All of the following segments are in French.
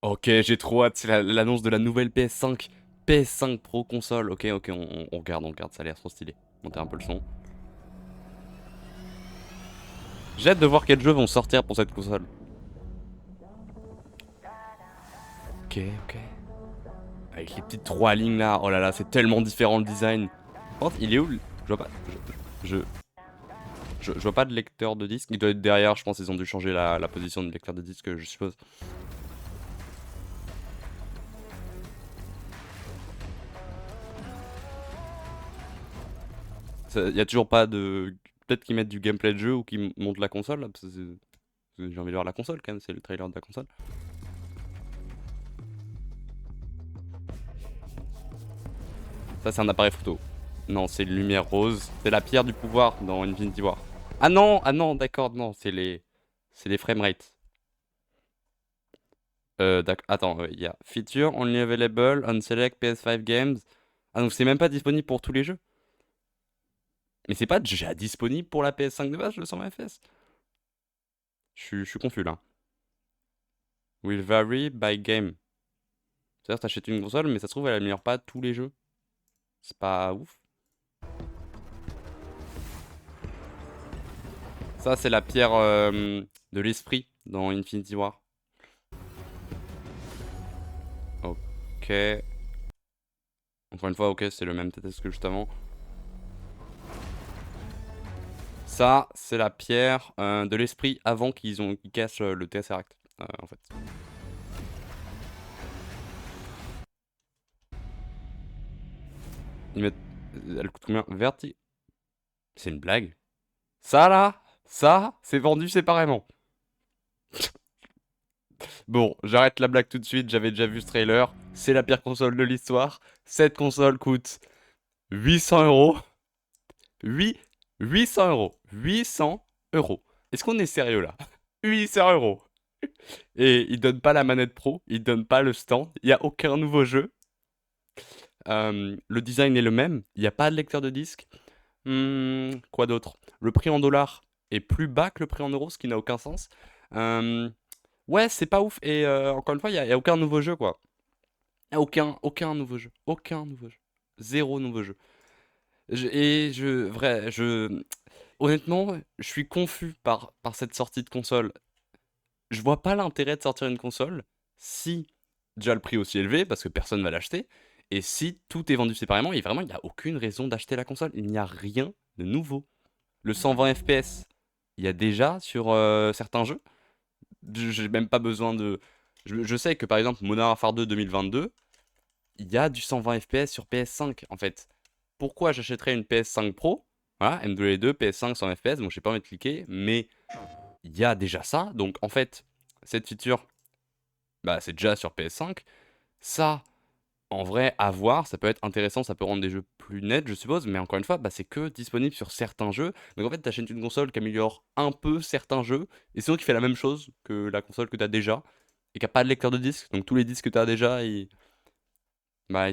Ok, j'ai trop hâte, c'est l'annonce de la nouvelle PS5. PS5 Pro console. Ok, ok, on regarde, ça a l'air trop stylé. Monter un peu le son. J'ai hâte de voir quels jeux vont sortir pour cette console. Ok, ok. Avec les petites trois lignes là. Oh là là, c'est tellement différent le design. Par contre, il est où Je vois pas. Je, je vois pas de lecteur de disque. Il doit être derrière, je pense qu'ils ont dû changer la position du lecteur de disque, je suppose. Il y a toujours pas de. Peut-être qu'ils mettent du gameplay de jeu ou qu'ils montent la console là, parce que j'ai envie de voir la console quand même, c'est le trailer de la console. Ça, c'est un appareil photo. Non, c'est une lumière rose. C'est la pierre du pouvoir dans Infinity War. Ah non, d'accord, non, c'est les framerates. Attends, il y a Feature only available on select PS5 games. Ah, donc c'est même pas disponible pour tous les jeux. Mais c'est pas déjà disponible pour la PS5 de base, le 120 FPS. Je suis confus là. Will vary by game. C'est-à-dire, t'achètes une console, mais ça se trouve, elle améliore pas tous les jeux. C'est pas ouf. Ça, c'est la pierre de l'esprit dans Infinity War. Ok. Encore une fois, ok, c'est le même test que juste avant. Ça, c'est la pierre de l'esprit avant qu'ils cassent le Tesseract, en fait. Ils mettent... Elle coûte combien? Verti... C'est une blague. Ça, là, ça, c'est vendu séparément. Bon, j'arrête la blague tout de suite, j'avais déjà vu ce trailer. C'est la pire console de l'histoire. Cette console coûte 800 euros. 8... 800 euros. 800 euros. Est-ce qu'on est sérieux là? 800 euros. Et ils donnent pas la manette pro, ils donnent pas le stand, il n'y a aucun nouveau jeu. Le design est le même, il n'y a pas de lecteur de disque. Quoi d'autre? Le prix en dollars est plus bas que le prix en euros, ce qui n'a aucun sens. Euh, ouais, c'est pas ouf. Et encore une fois, il y a aucun nouveau jeu, quoi. Y a aucun nouveau jeu. Aucun nouveau jeu. Zéro nouveau jeu. Honnêtement, je suis confus par cette sortie de console. Je vois pas l'intérêt de sortir une console si déjà le prix est aussi élevé parce que personne va l'acheter et si tout est vendu séparément et vraiment il n'y a aucune raison d'acheter la console. Il n'y a rien de nouveau. Le 120 FPS, il y a déjà sur certains jeux. J'ai même pas besoin de. Je sais que par exemple Modern Warfare 2 2022, il y a du 120 FPS sur PS5 en fait. Pourquoi j'achèterais une PS5 Pro? Voilà, M2 PS5 100 FPS, bon j'ai pas envie de cliquer, mais il y a déjà ça. Donc en fait, cette feature bah, c'est déjà sur PS5. Ça, en vrai, à voir, ça peut être intéressant, ça peut rendre des jeux plus nets, je suppose, mais encore une fois, bah, c'est que disponible sur certains jeux. Donc en fait, t'achètes une console qui améliore un peu certains jeux, et sinon qui fait la même chose que la console que t'as déjà, et qui a pas de lecteur de disque. Donc tous les disques que t'as déjà, ils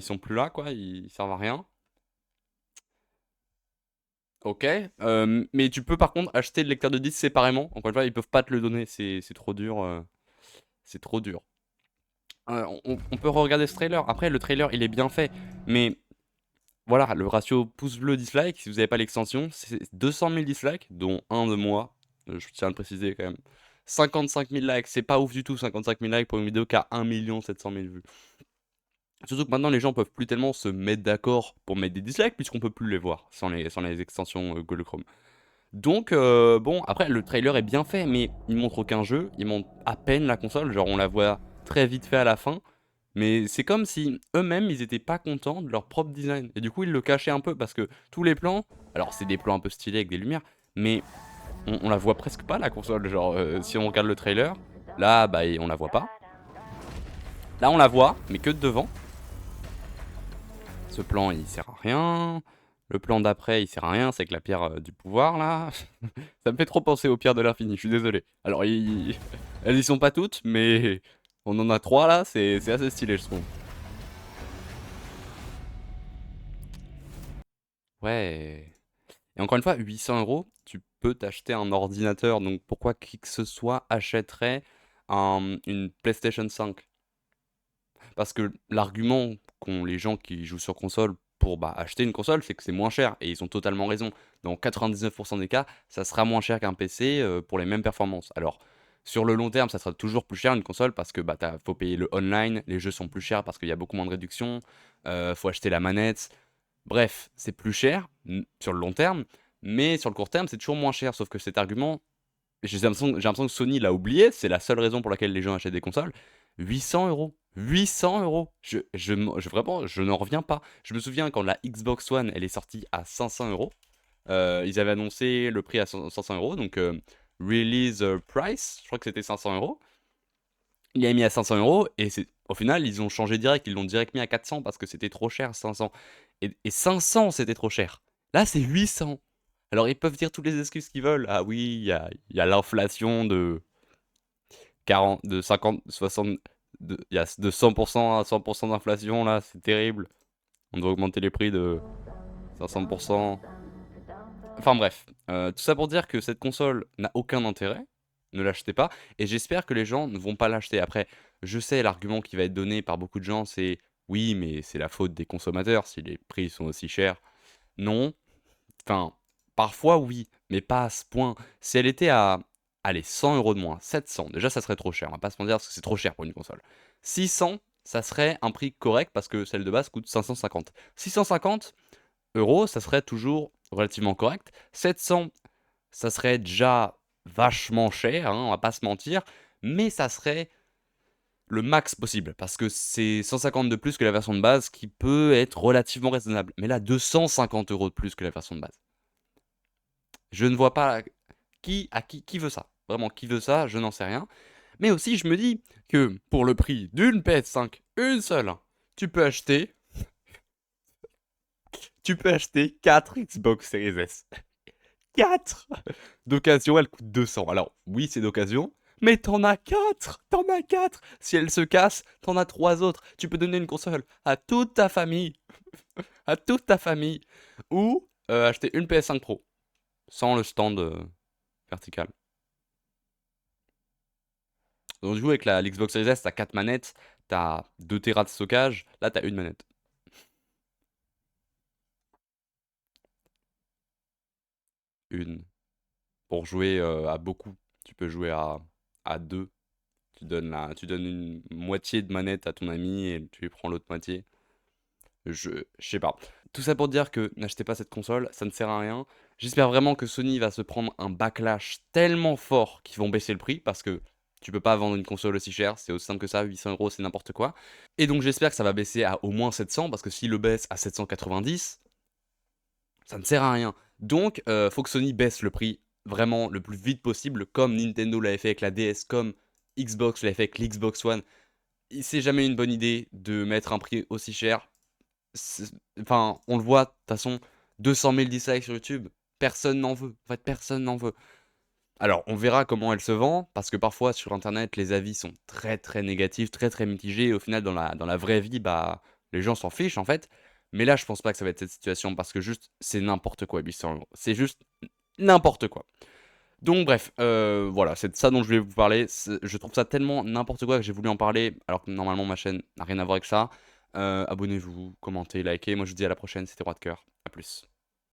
sont plus là, quoi, ils servent à rien. Ok, mais tu peux par contre acheter le lecteur de disque séparément. Encore une fois, ils peuvent pas te le donner, c'est trop dur. C'est trop dur. On peut regarder ce trailer. Après, le trailer, il est bien fait. Mais voilà, le ratio pouce bleu dislike, si vous n'avez pas l'extension, c'est 200 000 dislikes, dont un de moi. Je tiens à le préciser quand même. 55 000 likes, c'est pas ouf du tout, 55 000 likes pour une vidéo qui a 1 700 000 vues. Surtout que maintenant, les gens peuvent plus tellement se mettre d'accord pour mettre des dislikes, puisqu'on peut plus les voir sans les extensions Google Chrome. Donc, bon, après, le trailer est bien fait, mais il montre aucun jeu, il montre à peine la console, genre on la voit très vite fait à la fin. Mais c'est comme si eux-mêmes, ils étaient pas contents de leur propre design. Et du coup, ils le cachaient un peu parce que tous les plans, alors c'est des plans un peu stylés avec des lumières, mais on la voit presque pas la console. Genre, si on regarde le trailer, là, bah, on la voit pas. Là, on la voit, mais que de devant. Ce plan, il sert à rien. Le plan d'après, il sert à rien, c'est que la pierre du pouvoir, là. Ça me fait trop penser aux pierres de l'infini, je suis désolé. Alors, elles y sont pas toutes, mais on en a trois là, c'est assez stylé, je trouve. Ouais. Et encore une fois, 800 euros, tu peux t'acheter un ordinateur. Donc pourquoi qui que ce soit achèterait une PlayStation 5? Parce que l'argument qu'ont les gens qui jouent sur console pour acheter une console, c'est que c'est moins cher. Et ils ont totalement raison. Dans 99% des cas, ça sera moins cher qu'un PC pour les mêmes performances. Alors, sur le long terme, ça sera toujours plus cher une console parce que faut payer le online, les jeux sont plus chers parce qu'il y a beaucoup moins de réduction, faut acheter la manette. Bref, c'est plus cher sur le long terme, mais sur le court terme, c'est toujours moins cher. Sauf que cet argument, j'ai l'impression que Sony l'a oublié, c'est la seule raison pour laquelle les gens achètent des consoles. 800 euros. 800 euros. Vraiment, je n'en reviens pas. Je me souviens quand la Xbox One, elle est sortie à 500 euros. Ils avaient annoncé le prix à 500 euros, donc release price, je crois que c'était 500 euros. Il a mis à 500 euros et au final, ils ont changé direct. Ils l'ont direct mis à 400 parce que c'était trop cher, 500. Et 500, c'était trop cher. Là, c'est 800. Alors, ils peuvent dire toutes les excuses qu'ils veulent. Ah oui, il y a l'inflation de 40, de 50, 60, il y a de 100% à 100% d'inflation là, c'est terrible. On doit augmenter les prix de 500%. Enfin bref, tout ça pour dire que cette console n'a aucun intérêt, ne l'achetez pas, et j'espère que les gens ne vont pas l'acheter. Après, je sais, l'argument qui va être donné par beaucoup de gens, c'est oui, mais c'est la faute des consommateurs si les prix sont aussi chers. Non, enfin, parfois oui, mais pas à ce point. Si elle était à, allez, 100 euros de moins, 700, déjà ça serait trop cher, on va pas se mentir parce que c'est trop cher pour une console. 600, ça serait un prix correct parce que celle de base coûte 550. 650 euros, ça serait toujours relativement correct. 700, ça serait déjà vachement cher, hein, on va pas se mentir, mais ça serait le max possible, parce que c'est 150 de plus que la version de base qui peut être relativement raisonnable. Mais là, 250 euros de plus que la version de base. Je ne vois pas qui veut ça. Vraiment, qui veut ça, je n'en sais rien. Mais aussi, je me dis que pour le prix d'une PS5, une seule, tu peux acheter 4 Xbox Series S. 4 d'occasion, elle coûte 200. Alors, oui, c'est d'occasion, mais t'en as 4. T'en as 4. Si elle se casse, t'en as 3 autres. Tu peux donner une console à toute ta famille. À toute ta famille. Ou acheter une PS5 Pro. Sans le stand vertical. Donc, du coup, avec l'Xbox Series S, t'as 4 manettes. T'as 2 Tera de stockage. Là, t'as une manette. Une. Pour jouer à beaucoup. Tu peux jouer à 2. Tu donnes une moitié de manette à ton ami et tu lui prends l'autre moitié. Je sais pas. Tout ça pour dire que n'achetez pas cette console, ça ne sert à rien. J'espère vraiment que Sony va se prendre un backlash tellement fort qu'ils vont baisser le prix parce que tu peux pas vendre une console aussi chère, c'est aussi simple que ça, 800 euros c'est n'importe quoi. Et donc j'espère que ça va baisser à au moins 700 parce que s'il le baisse à 790, ça ne sert à rien. Donc faut que Sony baisse le prix vraiment le plus vite possible comme Nintendo l'avait fait avec la DS, comme Xbox l'avait fait avec l'Xbox One. C'est jamais une bonne idée de mettre un prix aussi cher. Enfin, on le voit, de toute façon, 200 000 dislikes sur YouTube, personne n'en veut. En fait, personne n'en veut. Alors, on verra comment elle se vend, parce que parfois sur Internet, les avis sont très très négatifs, très très mitigés, et au final, dans la vraie vie, les gens s'en fichent en fait. Mais là, je pense pas que ça va être cette situation, parce que juste, c'est n'importe quoi, 800 euros. C'est juste n'importe quoi. Donc bref, voilà, c'est de ça dont je voulais vous parler. Je trouve ça tellement n'importe quoi que j'ai voulu en parler, alors que normalement ma chaîne n'a rien à voir avec ça. Abonnez-vous, commentez, likez. Moi je vous dis à la prochaine, c'était Roi de Cœur. A plus.